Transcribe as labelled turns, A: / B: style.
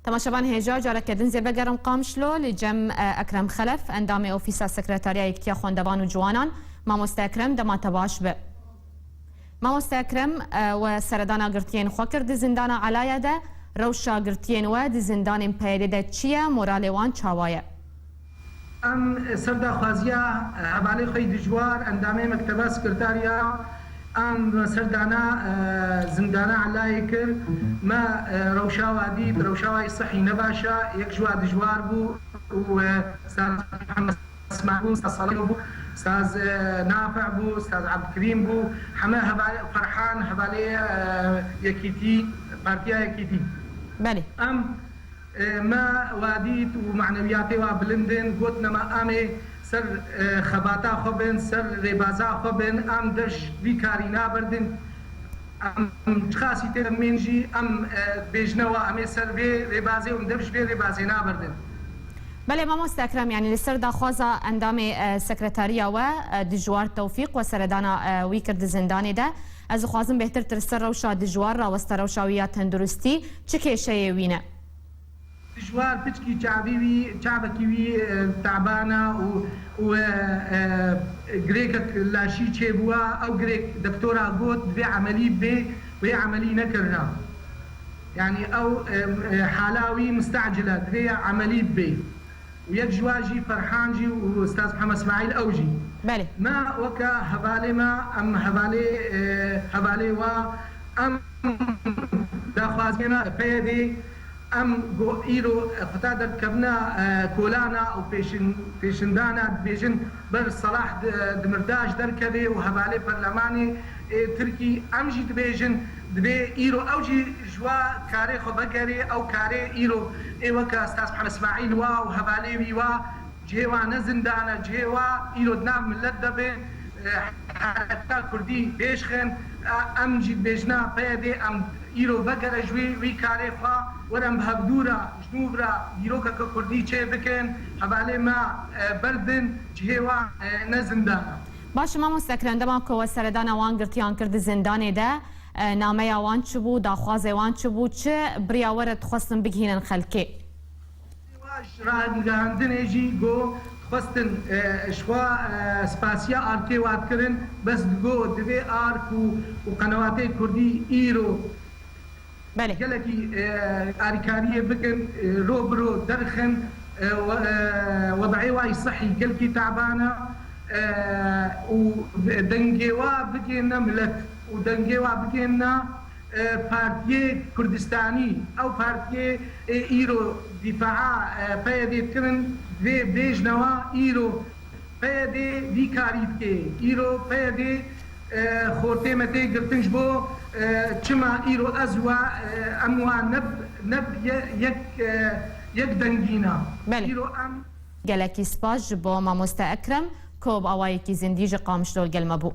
A: تماشاvan هێژا carekedin zêvegerin Qamişlo li cem Ekrem Xelef endamê Ofîsa Sekretariya Yekîtiya Xwendevan û Ciwanan Mamoste Ekrem dema te baş be. Mamoste Ekrem we seredana girtiyên xwe kir di zindana Elaya de rewşa girtiyên we di zindanên PYD de çi ye moralê wan çawa ye?
B: Em serdaxwaziya hevalê xwe dijwar endamê Mekteba Sekretariya ام سردانا زندانا علای کر ما روشاوا دید روشاوای صحی نباشه یک جواد جوار بو و استاذ محمد اسماعیل استاذ صالح بو استاذ نافع بو استاذ عبد الكريم بو حما فرحان حوالي يكيتي بارتيا يكيتي
A: بله
B: ام ما واديت ومعنوياتي وبلندن قلت ما امي سر خباتا خوبن سر ربازا خوبن ام دش بیکاری نابردن ام خاصی ترمنجی ام بجنوا ام سر به ربازی ام دش به ربازی نابردن.
A: بله مامۆستا ئەکرەم یعنی لەسەر داخوازە ئەندامی سەکرەتاریەوە دژوار تەوفیق و سەردانا وی کرد زندانی ده ez dixwazim bêhtir ser rewşa dijwar rawesta rewşa wî ya tenduristî çi kêşeyê wî ne?
B: جوار بتشكي شعبكي وي تعبانه و جريك لاشي تشيبوا او جريك دكتوره قوت في عملي بي وهي عمليه نكرنا يعني او حالاوي مستعجله في عمليه بي ويك جواجي فرحانجي واستاذ محمد اسماعيل اوجي
A: بله
B: ما وكا هبالي ما ام هبالي و ام داخوازينا بيدي ام ایرو خطا در کبنا کولانا و پیشندانا بیشن بر صلاح دمرداش در کبی و حوالی پرلمانی ترکی امجی دبیشن دبی ایرو اوجی جوا کاری خو بگری او کاری ایرو ایوکا استاذ محمد اسماعیل و حوالی وی و جهوا نزندانا جهوا ایرو دنام ملت دبی حتی کردی بیشخن امجی بیشنا پیدی ام ایرو بگر جوی وی کاری خوا ورم هبدورا جنوبرا دیروکا که کردی چه بکن حوالی ما بردن جهوا نزندانا.
A: باشه مامۆستا ئەکرەم دەما کەوە سەردانا وان گرتیان کرد زندانê de nameya wan çi bû daxwazê wan çi bû çi biriya were dixwestin bigihînin xelkê?
B: Ragihandinê jî got xwestin şwa spasiya arkê wat kirin bes got divê ark û qenewatê Kurdî îro gelekî alîkariyê bikin ro bi ro derxin وضعê wayî sihî gelkî teعبana û dengê wa bigêne millet û dengê wa bigêne partiyê Kurdistanî ew partiyê îro dîfaa PYD kirin vê bêjnewa îro PYD vî karî dike îro PYD xortê me tê girtin ji bo çima îro ez wa em wan neb yek dengîna îro em
A: gelekî spas ji bo Mamoste Ekrem ku bi awayekî zindî ji Qamişlo gelme bû.